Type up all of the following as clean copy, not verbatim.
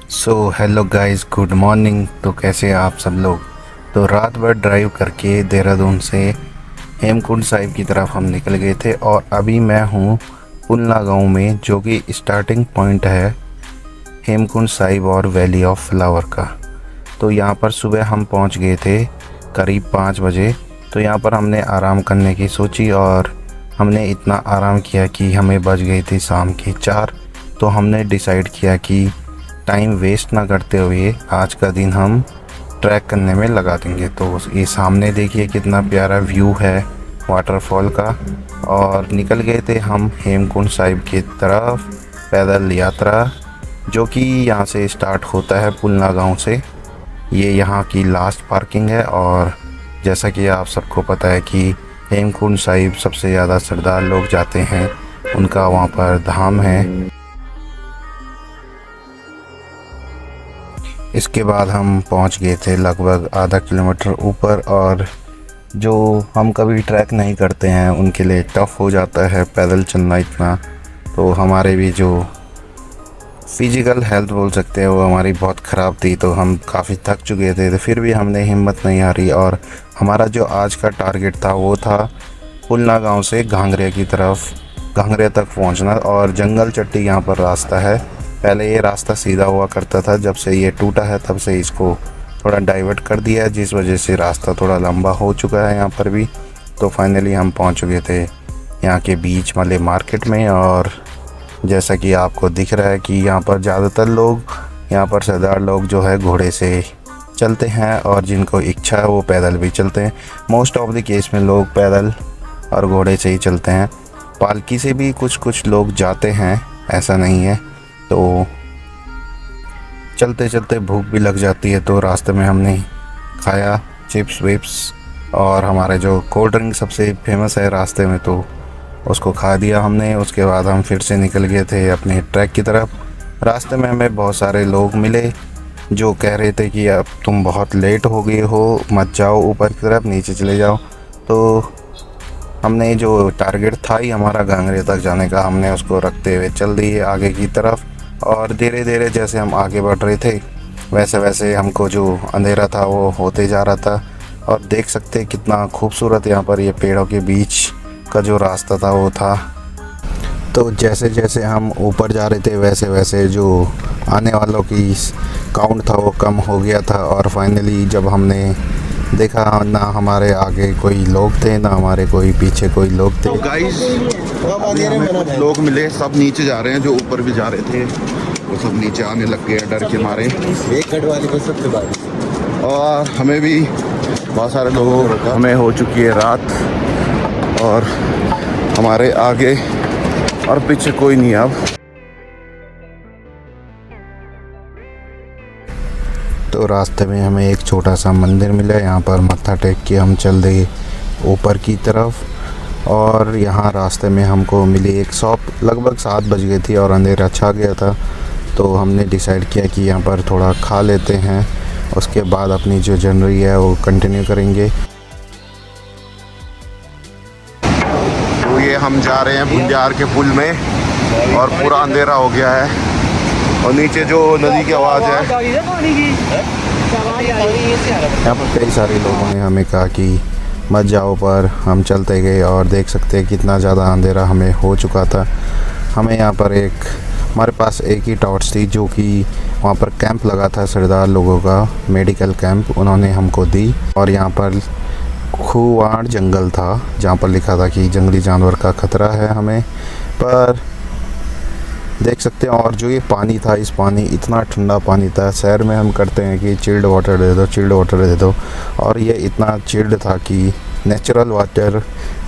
So hello guys, good morning. तो कैसे हैं आप सब लोग। तो रात भर ड्राइव करके देहरादून से हेमकुंड साहिब की तरफ हम निकल गए थे और अभी मैं हूँ पुलना गांव में, जो कि स्टार्टिंग पॉइंट है हेमकुंड साहिब और वैली ऑफ फ्लावर का। तो यहाँ पर सुबह हम पहुँच गए थे करीब 5 बजे। तो यहाँ पर हमने आराम करने की सोची और हमने इतना आराम किया कि हमें बज गई थी शाम के 4। तो हमने डिसाइड किया कि टाइम वेस्ट ना करते हुए आज का दिन हम ट्रैक करने में लगा देंगे। तो ये सामने देखिए कितना प्यारा व्यू है वाटरफॉल का। और निकल गए थे हम हेमकुंड साहिब की तरफ पैदल यात्रा, जो कि यहाँ से स्टार्ट होता है पुलना गांव से। ये यहाँ की लास्ट पार्किंग है और जैसा कि आप सबको पता है कि हेमकुंड साहिब सबसे ज़्यादा श्रद्धालु लोग जाते हैं, उनका वहाँ पर धाम है। इसके बाद हम पहुंच गए थे लगभग आधा किलोमीटर ऊपर, और जो हम कभी ट्रैक नहीं करते हैं उनके लिए टफ़ हो जाता है पैदल चलना इतना। तो हमारे भी जो फिज़िकल हेल्थ बोल सकते हैं वो हमारी बहुत ख़राब थी, तो हम काफ़ी थक चुके थे। तो फिर भी हमने हिम्मत नहीं हारी और हमारा जो आज का टारगेट था वो था पुलना गांव से घांगरिया की तरफ, घांगरिया तक पहुंचना। और जंगल चट्टी यहाँ पर रास्ता है। पहले ये रास्ता सीधा हुआ करता था, जब से ये टूटा है तब से इसको थोड़ा डाइवर्ट कर दिया है, जिस वजह से रास्ता थोड़ा लंबा हो चुका है यहाँ पर भी। तो फाइनली हम पहुँच चुके थे यहाँ के बीच वाले मार्केट में। और जैसा कि आपको दिख रहा है कि यहाँ पर ज़्यादातर लोग, यहाँ पर सरदार लोग जो है घोड़े से चलते हैं, और जिनको इच्छा है वो पैदल भी चलते हैं। मोस्ट ऑफ द केस में लोग पैदल और घोड़े से ही चलते हैं। पालकी से भी कुछ लोग जाते हैं, ऐसा नहीं है। तो चलते चलते भूख भी लग जाती है, तो रास्ते में हमने खाया चिप्स विप्स, और हमारे जो कोल्ड ड्रिंक सबसे फेमस है रास्ते में, तो उसको खा दिया हमने। उसके बाद हम फिर से निकल गए थे अपने ट्रैक की तरफ। रास्ते में हमें बहुत सारे लोग मिले जो कह रहे थे कि अब तुम बहुत लेट हो गए हो, मत जाओ ऊपर की तरफ, नीचे चले जाओ। तो हमने जो टारगेट था ही हमारा घांगरिया तक जाने का, हमने उसको रखते हुए चल दिए आगे की तरफ। और धीरे धीरे जैसे हम आगे बढ़ रहे थे वैसे वैसे हमको जो अंधेरा था वो होते जा रहा था। और देख सकते हैं कितना खूबसूरत यहाँ पर ये पेड़ों के बीच का जो रास्ता था वो था। तो जैसे जैसे हम ऊपर जा रहे थे वैसे वैसे जो आने वालों की काउंट था वो कम हो गया था। और फाइनली जब हमने देखा ना हमारे आगे कोई लोग थे ना हमारे कोई पीछे कोई लोग थे। तो गाइस हमें कुछ लोग मिले, सब नीचे जा रहे हैं। जो ऊपर भी जा रहे थे वो सब नीचे आने लग गए डर के मारे। और हमें भी बहुत सारे लोग, हमें हो चुकी है रात और हमारे आगे और पीछे कोई नहीं अब। तो रास्ते में हमें एक छोटा सा मंदिर मिला, यहाँ पर मत्था टेक के हम चल दिए ऊपर की तरफ। और यहाँ रास्ते में हमको मिली एक शॉप, लगभग 7 बज गई थी और अंधेरा छा गया था। तो हमने डिसाइड किया कि यहाँ पर थोड़ा खा लेते हैं, उसके बाद अपनी जो जर्नी है वो कंटिन्यू करेंगे। तो ये हम जा रहे हैं बुंजार के पुल में और पूरा अंधेरा हो गया है और नीचे जो नदी की आवाज़ है। यहाँ पर कई सारे लोगों ने हमें कहा कि मत जाओ, पर हम चलते गए और देख सकते हैं कितना ज़्यादा अंधेरा हमें हो चुका था। हमें यहाँ पर हमारे पास एक ही टॉर्च थी, जो कि वहाँ पर कैंप लगा था सरदार लोगों का, मेडिकल कैंप, उन्होंने हमको दी। और यहाँ पर खुवाड़ जंगल था जहाँ पर लिखा था कि जंगली जानवर का खतरा है हमें, पर देख सकते हैं। और जो ये पानी था, इस पानी इतना ठंडा पानी था। शहर में हम करते हैं कि चिल्ड वाटर दे दो, चिल्ड वाटर दे दो, और ये इतना चिल्ड था कि नेचुरल वाटर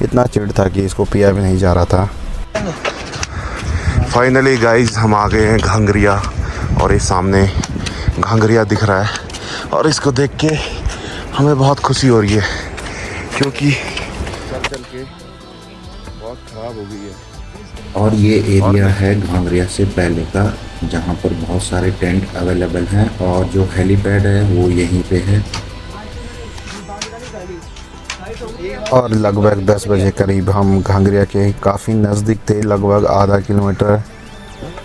इतना चिल्ड था कि इसको पिया भी नहीं जा रहा था। फाइनली गाइस हम आ गए हैं घांगरिया, और इस सामने घांगरिया दिख रहा है और इसको देख के हमें बहुत खुशी हो रही है, क्योंकि चल के बहुत ख़राब हो गई है। और ये एरिया है घांगरिया से पहले का, जहाँ पर बहुत सारे टेंट अवेलेबल हैं, और जो हेलीपैड है वो यहीं पे है। और लगभग 10 बजे करीब हम घांगरिया के काफ़ी नज़दीक थे, लगभग आधा किलोमीटर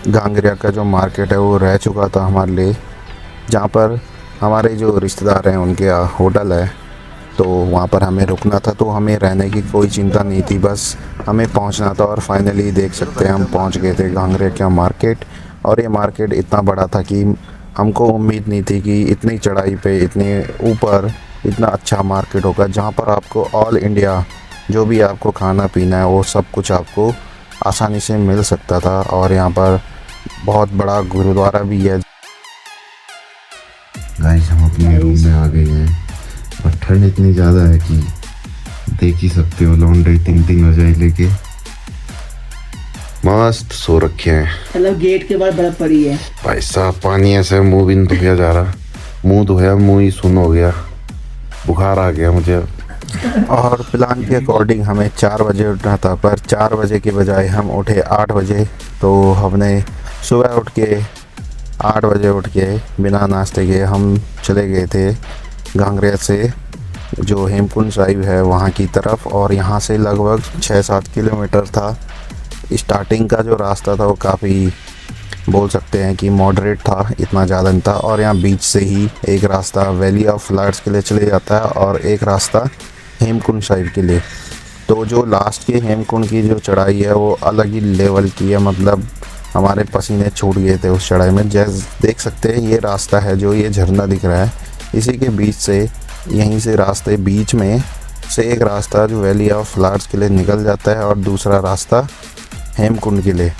घांगरिया का जो मार्केट है वो रह चुका था हमारे लिए, जहाँ पर हमारे जो रिश्तेदार हैं उनके होटल है, तो वहाँ पर हमें रुकना था। तो हमें रहने की कोई चिंता नहीं थी, बस हमें पहुँचना था। और फाइनली देख सकते हैं हम पहुँच गए थे घांगरिया का मार्केट। और ये मार्केट इतना बड़ा था कि हमको उम्मीद नहीं थी कि इतनी चढ़ाई पे, इतने ऊपर इतना अच्छा मार्केट होगा, जहाँ पर आपको ऑल इंडिया जो भी आपको खाना पीना है वो सब कुछ आपको आसानी से मिल सकता था। और यहाँ पर बहुत बड़ा गुरुद्वारा भी है। गाइस हम अपने रूम में आ गए हैं और ठंड इतनी ज़्यादा है कि देख ही सकते हो, लॉन्ड्री 3 बजे लेके मस्त सो रखे हैं। मतलब गेट के बाद बर्फ पड़ी है भाई साहब, पानी ऐसे मुंह भी नहीं धोया जा रहा, मुंह धोया मुंह ही सुन हो गया, बुखार आ गया मुझे। और प्लान के अकॉर्डिंग हमें 4 बजे उठना था, पर 4 बजे के बजाय हम उठे 8 बजे। तो हमने सुबह उठ के 8 बजे उठ के बिना नाश्ते के हम चले गए थे घांगरिया से जो हेमकुंड साहिब है वहाँ की तरफ। और यहाँ से लगभग 6-7 किलोमीटर था। स्टार्टिंग का जो रास्ता था वो काफ़ी बोल सकते हैं कि मॉडरेट था, इतना ज़्यादा नहीं था। और यहाँ बीच से ही एक रास्ता वैली ऑफ फ्लावर्स के लिए चले जाता है और एक रास्ता हेमकुंड साहिब के लिए। तो जो लास्ट के हेमकुंड की जो चढ़ाई है वो अलग ही लेवल की है, मतलब हमारे पसीने छूट गए थे उस चढ़ाई में। जैसे देख सकते हैं ये रास्ता है, जो ये झरना दिख रहा है इसी के बीच से, यहीं से रास्ते बीच में से एक रास्ता जो वैली ऑफ फ्लावर्स के लिए निकल जाता है और दूसरा रास्ता हेमकुंड के लिए।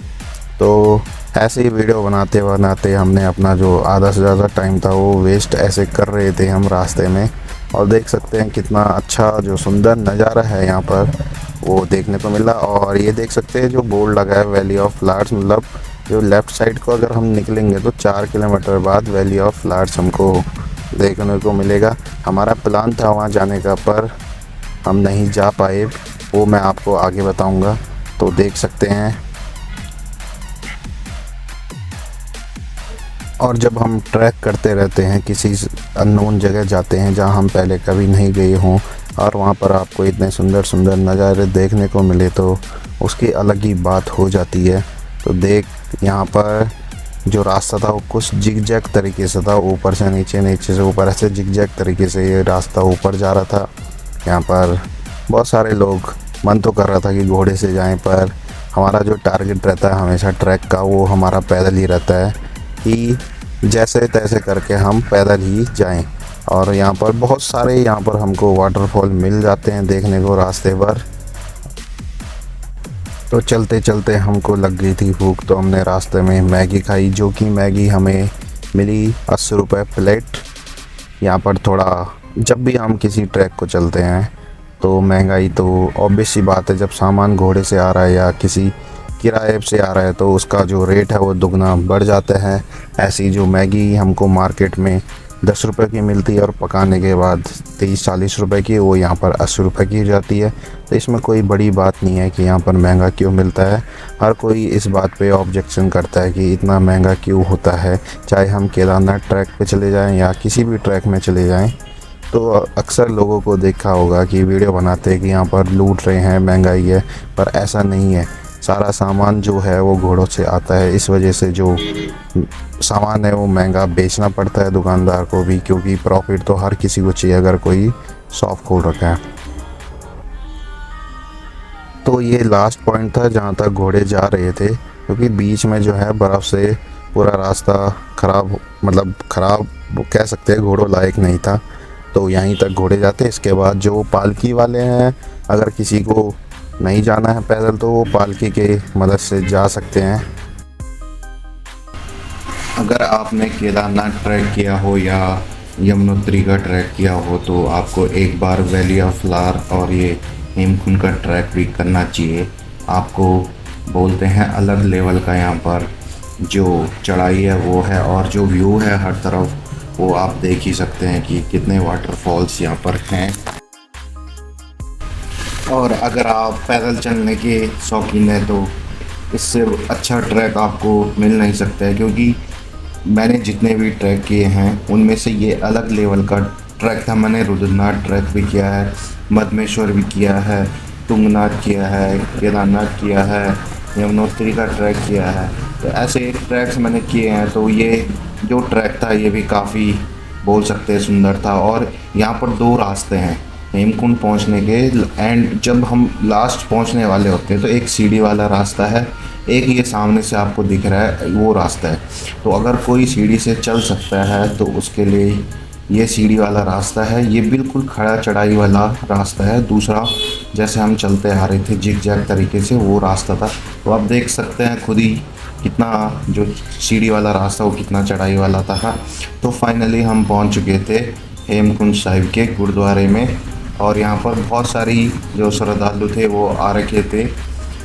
तो ऐसे ही वीडियो बनाते बनाते हमने अपना जो आधा से ज़्यादा टाइम था वो वेस्ट ऐसे कर रहे थे हम रास्ते में। और देख सकते हैं कितना अच्छा जो सुंदर नज़ारा है यहाँ पर वो देखने को मिला। और ये देख सकते हैं जो बोर्ड लगा है वैली ऑफ फ्लावर्स, मतलब जो लेफ़्ट साइड को अगर हम निकलेंगे तो 4 किलोमीटर बाद वैली ऑफ फ्लावर्स हमको देखने को मिलेगा। हमारा प्लान था वहाँ जाने का, पर हम नहीं जा पाए, वो मैं आपको आगे बताऊँगा। तो देख सकते हैं। और जब हम ट्रैक करते रहते हैं, किसी अननोन जगह जाते हैं जहां हम पहले कभी नहीं गए हों, और वहां पर आपको इतने सुंदर सुंदर नज़ारे देखने को मिले तो उसकी अलग ही बात हो जाती है। तो देख यहाँ पर जो रास्ता था वो कुछ जिगजैग तरीके से था, ऊपर से नीचे, नीचे से ऊपर, ऐसे जिगजैग तरीके से ये रास्ता ऊपर जा रहा था। यहाँ पर बहुत सारे लोग, मन तो कर रहा था कि घोड़े से जाएं, पर हमारा जो टारगेट रहता है हमेशा ट्रैक का वो हमारा पैदल ही रहता है कि जैसे तैसे करके हम पैदल ही जाएं। और यहाँ पर बहुत सारे यहाँ पर हमको वाटरफॉल मिल जाते हैं देखने को रास्ते पर। तो चलते चलते हमको लग गई थी भूख, तो हमने रास्ते में मैगी खाई, जो कि मैगी हमें मिली 80 रुपये प्लेट। यहाँ पर थोड़ा, जब भी हम किसी ट्रैक को चलते हैं तो महंगाई तो ऑब्वियस सी बात है, जब सामान घोड़े से आ रहा है या किसी किराए से आ रहा है तो उसका जो रेट है वो दुगना बढ़ जाता है। ऐसी जो मैगी हमको मार्केट में 10 रुपये की मिलती है और पकाने के बाद 30-40 रुपये की, वो यहाँ पर 80 रुपये की हो जाती है। तो इसमें कोई बड़ी बात नहीं है कि यहाँ पर महंगा क्यों मिलता है। हर कोई इस बात पे ऑब्जेक्शन करता है कि इतना महंगा क्यों होता है, चाहे हम केदारनाथ ट्रैक पे चले जाएं या किसी भी ट्रैक में चले जाएं। तो अक्सर लोगों को देखा होगा कि वीडियो बनाते हैं कि यहाँ पर लूट रहे हैं, महंगाई है, पर ऐसा नहीं है। सारा सामान जो है वो घोड़ों से आता है, इस वजह से जो सामान है वो महंगा बेचना पड़ता है दुकानदार को भी, क्योंकि प्रॉफिट तो हर किसी को चाहिए अगर कोई शॉप खोल रखा है। तो ये लास्ट पॉइंट था जहाँ तक घोड़े जा रहे थे, क्योंकि बीच में जो है बर्फ़ से पूरा रास्ता ख़राब, मतलब ख़राब कह सकते हैं, घोड़ों लायक नहीं था। तो यहीं तक घोड़े जाते। इसके बाद जो पालकी वाले हैं, अगर किसी को नहीं जाना है पैदल तो वो पालकी के मदद से जा सकते हैं। अगर आपने केदारनाथ ट्रैक किया हो या यमुनोत्री का ट्रैक किया हो तो आपको एक बार वैली ऑफ फ्लावर और ये हेमकुंड का ट्रैक भी करना चाहिए। आपको बोलते हैं अलग लेवल का यहाँ पर जो चढ़ाई है वो है, और जो व्यू है हर तरफ वो आप देख ही सकते हैं कि कितने वाटरफॉल्स यहाँ पर हैं। और अगर आप पैदल चलने के शौकीन हैं तो इससे अच्छा ट्रैक आपको मिल नहीं सकता है, क्योंकि मैंने जितने भी ट्रैक किए हैं उनमें से ये अलग लेवल का ट्रैक था। मैंने रुद्रनाथ ट्रैक भी किया है, मधमेश्वर भी किया है, तुंगनाथ किया है, केदारनाथ किया है, यमुनोत्री का ट्रैक किया है। तो ऐसे ट्रैक्स मैंने किए हैं, तो ये जो ट्रैक था ये भी काफ़ी बोल सकते हैं सुंदर था। और यहाँ पर 2 रास्ते हैं हेमकुंड पहुँचने के। एंड जब हम लास्ट पहुँचने वाले होते हैं तो एक सीढ़ी वाला रास्ता है, एक ये सामने से आपको दिख रहा है वो रास्ता है। तो अगर कोई सीढ़ी से चल सकता है तो उसके लिए ये सीढ़ी वाला रास्ता है। ये बिल्कुल खड़ा चढ़ाई वाला रास्ता है। दूसरा जैसे हम चलते आ रहे थे जिग जैग तरीके से वो रास्ता था। तो आप देख सकते हैं खुद ही कितना जो सीढ़ी वाला रास्ता वो कितना चढ़ाई वाला था। तो फाइनली हम पहुंच चुके थे हेमकुंड साहिब के गुरुद्वारे में। और यहाँ पर बहुत सारी जो श्रद्धालु थे वो आ रखे थे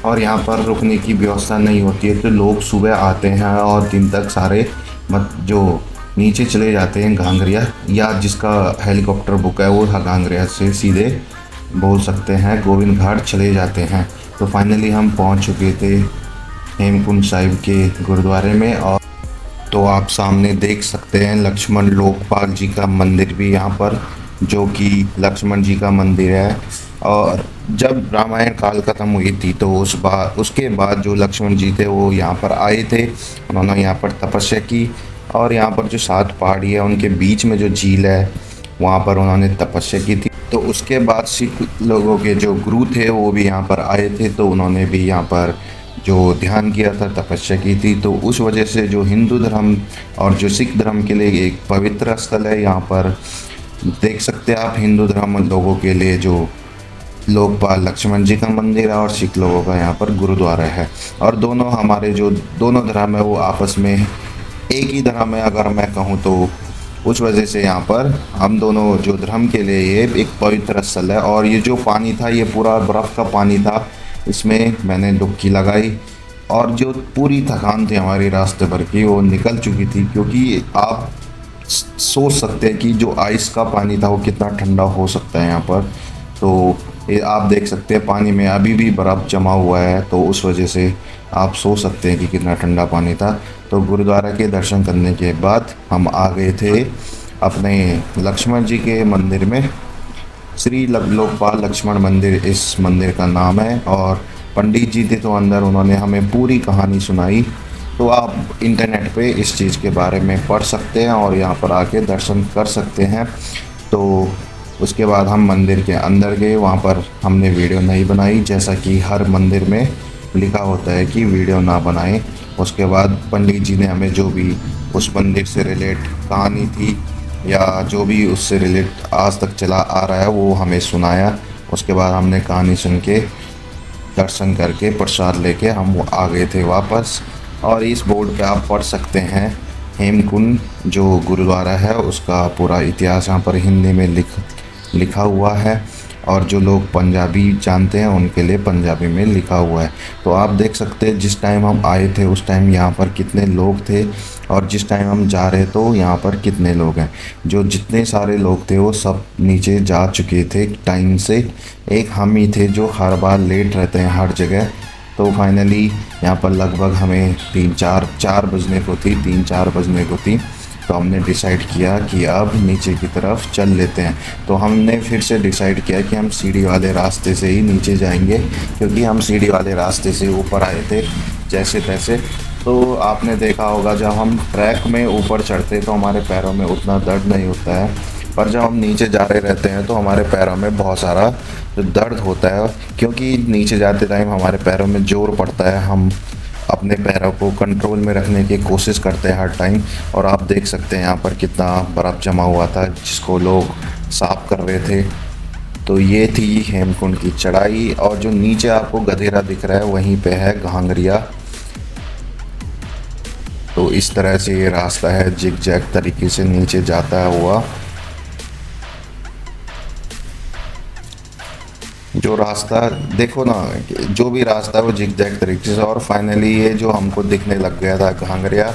और यहाँ पर रुकने की व्यवस्था नहीं होती है। तो लोग सुबह आते हैं और दिन तक सारे जो नीचे चले जाते हैं घांगरिया, या जिसका हेलीकॉप्टर बुक है वो घांगरिया से सीधे बोल सकते हैं गोविंद घाट चले जाते हैं। तो फाइनली हम पहुंच चुके थे हेमकुंड साहिब के गुरुद्वारे में। और तो आप सामने देख सकते हैं लक्ष्मण लोकपाल जी का मंदिर भी यहाँ पर, जो कि लक्ष्मण जी का मंदिर है। और जब रामायण काल खत्म हुई थी तो उसके बाद जो लक्ष्मण जी थे वो यहाँ पर आए थे, उन्होंने यहाँ पर तपस्या की। और यहाँ पर जो 7 पहाड़ी है उनके बीच में जो झील है वहाँ पर उन्होंने तपस्या की थी। तो उसके बाद सिख लोगों के जो गुरु थे वो भी यहाँ पर आए थे, तो उन्होंने भी यहाँ पर जो ध्यान किया था, तपस्या की थी। तो उस वजह से जो हिंदू धर्म और जो सिख धर्म के लिए एक पवित्र स्थल है, यहाँ पर देख सकते हैं आप हिंदू धर्म लोगों के लिए जो लोकपाल लक्ष्मण जी का मंदिर है और सिख लोगों का यहाँ पर गुरुद्वारा है। और दोनों हमारे जो दोनों धर्म है वो आपस में एक ही धर्म है अगर मैं कहूँ तो। उस वजह से यहाँ पर हम दोनों जो धर्म के लिए ये एक पवित्र स्थल है। और ये जो पानी था ये पूरा बर्फ़ का पानी था, इसमें मैंने डुबकी लगाई और जो पूरी थकान थी हमारी रास्ते भर की वो निकल चुकी थी। क्योंकि आप सोच सकते हैं कि जो आइस का पानी था वो कितना ठंडा हो सकता है यहाँ पर। तो ये आप देख सकते हैं पानी में अभी भी बर्फ़ जमा हुआ है, तो उस वजह से आप सोच सकते हैं कि कितना ठंडा पानी था। तो गुरुद्वारा के दर्शन करने के बाद हम आ गए थे अपने लक्ष्मण जी के मंदिर में। श्री लोकपाल लक्ष्मण मंदिर इस मंदिर का नाम है। और पंडित जी थे तो अंदर उन्होंने हमें पूरी कहानी सुनाई। तो आप इंटरनेट पे इस चीज़ के बारे में पढ़ सकते हैं और यहाँ पर आके दर्शन कर सकते हैं। तो उसके बाद हम मंदिर के अंदर गए, वहाँ पर हमने वीडियो नहीं बनाई, जैसा कि हर मंदिर में लिखा होता है कि वीडियो ना बनाएं। उसके बाद पंडित जी ने हमें जो भी उस मंदिर से रिलेट कहानी थी या जो भी उससे रिलेट आज तक चला आ रहा है वो हमें सुनाया। उसके बाद हमने कहानी सुन के दर्शन करके प्रसाद लेके हम आ गए थे वापस। और इस बोर्ड पे आप पढ़ सकते हैं हेमकुंड जो गुरुद्वारा है उसका पूरा इतिहास यहाँ पर हिंदी में लिखा हुआ है। और जो लोग पंजाबी जानते हैं उनके लिए पंजाबी में लिखा हुआ है। तो आप देख सकते हैं जिस टाइम हम आए थे उस टाइम यहाँ पर कितने लोग थे और जिस टाइम हम जा रहे तो यहाँ पर कितने लोग हैं। जो जितने सारे लोग थे वो सब नीचे जा चुके थे टाइम से। एक हम ही थे जो हर बार लेट रहते हैं हर जगह। तो फाइनली यहाँ पर लगभग हमें 4 बजने को थी। तो हमने डिसाइड किया कि अब नीचे की तरफ चल लेते हैं। तो हमने फिर से डिसाइड किया कि हम सीढ़ी वाले रास्ते से ही नीचे जाएंगे, क्योंकि हम सीढ़ी वाले रास्ते से ऊपर आए थे जैसे तैसे। तो आपने देखा होगा जब हम ट्रैक में ऊपर चढ़ते तो हमारे पैरों में उतना दर्द नहीं होता है, पर जब हम नीचे जा रहे रहते हैं तो हमारे पैरों में बहुत सारा दर्द होता है, क्योंकि नीचे जाते टाइम हमारे पैरों में जोर पड़ता है। हम अपने पैरों को कंट्रोल में रखने की कोशिश करते हैं हर टाइम। और आप देख सकते हैं यहाँ पर कितना बर्फ़ जमा हुआ था जिसको लोग साफ कर रहे थे। तो ये थी हेमकुंड की चढ़ाई। और जो नीचे आपको गधेरा दिख रहा है वहीं पे है घांगरिया। तो इस तरह से ये रास्ता है जिग जैग तरीके से नीचे जाता हुआ। जो रास्ता देखो ना, जो भी रास्ता है वो जिग जैग तरीके से। और फाइनली ये जो हमको दिखने लग गया था घांगरिया,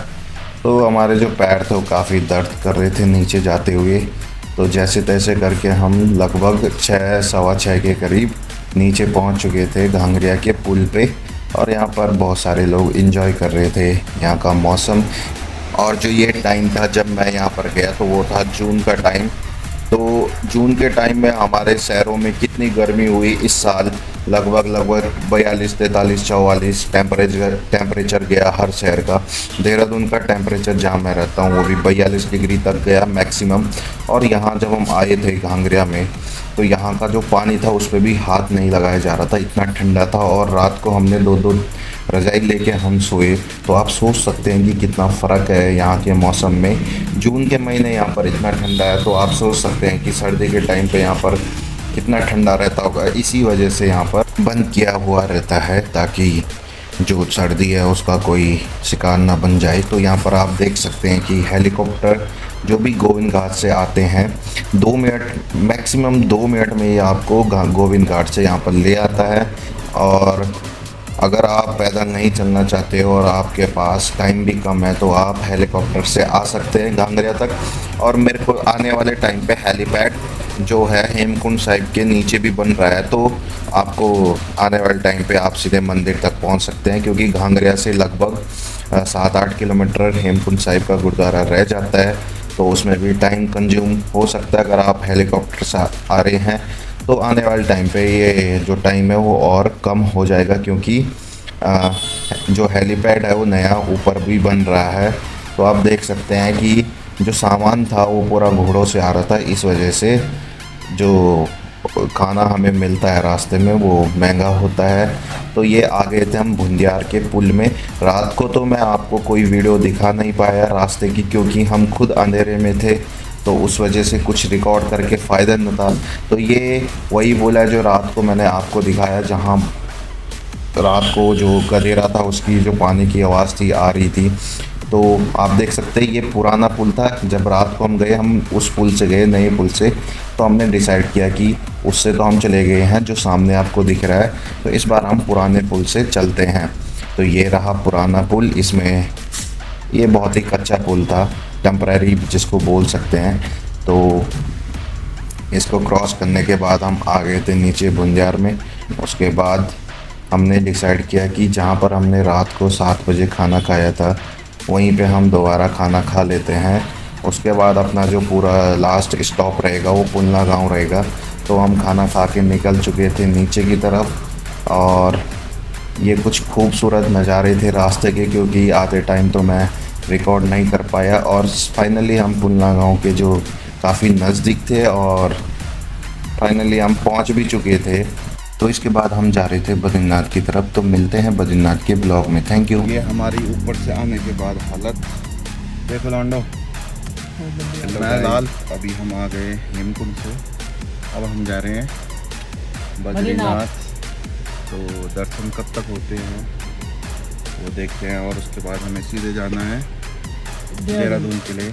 तो हमारे जो पैर थे वो काफ़ी दर्द कर रहे थे नीचे जाते हुए। तो जैसे तैसे करके हम लगभग 6 सवा 6 के करीब नीचे पहुंच चुके थे घांगरिया के पुल पे। और यहाँ पर बहुत सारे लोग एंजॉय कर रहे थे यहाँ का मौसम। और जो ये टाइम था जब मैं यहाँ पर गया तो वो था जून का टाइम। तो जून के टाइम में हमारे शहरों में कितनी गर्मी हुई इस साल लगभग 42, 43, 44 टेम्परेचर गया हर शहर का। देहरादून का टेम्परेचर जहाँ मैं रहता हूँ वो भी 42 डिग्री तक गया मैक्सिमम। और यहाँ जब हम आए थे घांगरिया में तो यहाँ का जो पानी था उस पर भी हाथ नहीं लगाया जा रहा था, इतना ठंडा था। और रात को हमने 2-2 रजाई लेके हम सोए। तो आप सोच सकते हैं कि कितना फ़र्क है यहाँ के मौसम में। जून के महीने यहाँ पर इतना ठंडा है, तो आप सोच सकते हैं कि सर्दी के टाइम पे यहाँ पर कितना ठंडा रहता होगा। इसी वजह से यहाँ पर बंद किया हुआ रहता है ताकि जो सर्दी है उसका कोई शिकार ना बन जाए। तो यहाँ पर आप देख सकते हैं कि हेलीकॉप्टर जो भी गोविंद घाट से आते हैं 2 मिनट मैक्सिमम 2 मिनट में ये आपको गोविंद घाट से यहाँ पर ले आता है। और अगर आप पैदल नहीं चलना चाहते हो और आपके पास टाइम भी कम है तो आप हेलीकॉप्टर से आ सकते हैं घांगरिया तक। और मेरे को आने वाले टाइम पे हेलीपैड जो है हेमकुंड साहिब के नीचे भी बन रहा है, तो आपको आने वाले टाइम पे आप सीधे मंदिर तक पहुंच सकते हैं, क्योंकि घांगरिया से लगभग 7-8 किलोमीटर हेमकुंड साहिब का गुरुद्वारा रह जाता है। तो उसमें भी टाइम कंज्यूम हो सकता है। अगर आप हेलीकॉप्टर से आ रहे हैं तो आने वाले टाइम पे ये जो टाइम है वो और कम हो जाएगा, क्योंकि जो हेलीपैड है वो नया ऊपर भी बन रहा है। तो आप देख सकते हैं कि जो सामान था वो पूरा घोड़ों से आ रहा था, इस वजह से जो खाना हमें मिलता है रास्ते में वो महंगा होता है। तो ये आ गए थे हम भुंदियार के पुल में। रात को तो मैं आपको कोई वीडियो दिखा नहीं पाया रास्ते की, क्योंकि हम खुद अंधेरे में थे, तो उस वजह से कुछ रिकॉर्ड करके फ़ायदा न था। तो ये वही बोला जो रात को मैंने आपको दिखाया, जहाँ रात को जो गधेरा था उसकी जो पानी की आवाज़ थी आ रही थी। तो आप देख सकते हैं ये पुराना पुल था। जब रात को हम गए, हम उस पुल से गए, नए पुल से, तो हमने डिसाइड किया कि उससे तो हम चले गए हैं जो सामने आपको दिख रहा है, तो इस बार हम पुराने पुल से चलते हैं। तो ये रहा पुराना पुल। इसमें ये बहुत ही कच्चा पुल था, टेम्परेरी जिसको बोल सकते हैं। तो इसको क्रॉस करने के बाद हम आ गए थे नीचे भुंदियार में। उसके बाद हमने डिसाइड किया कि जहाँ पर हमने रात को 7 बजे खाना खाया था वहीं पे हम दोबारा खाना खा लेते हैं। उसके बाद अपना जो पूरा लास्ट स्टॉप रहेगा वो पुलना गांव रहेगा। तो हम खाना खा के निकल चुके थे नीचे की तरफ। और ये कुछ खूबसूरत नज़ारे थे रास्ते के, क्योंकि आते टाइम तो मैं रिकॉर्ड नहीं कर पाया। और फाइनली हम पुलना गांव के जो काफ़ी नज़दीक थे और फाइनली हम पहुंच भी चुके थे। तो इसके बाद हम जा रहे थे बद्रीनाथ की तरफ। तो मिलते हैं बद्रीनाथ के ब्लॉग में। Thank you. ये हमारी ऊपर से आने के बाद हालत देखो लॉन्डो। मैं लाल। अभी हम आ गए हेमकुंड से, अब हम जा रहे हैं बद्रीनाथ। तो दर्शन कब तक होते हैं वो देखते हैं, और उसके बाद हमें सीधे जाना है देहरादून के लिए।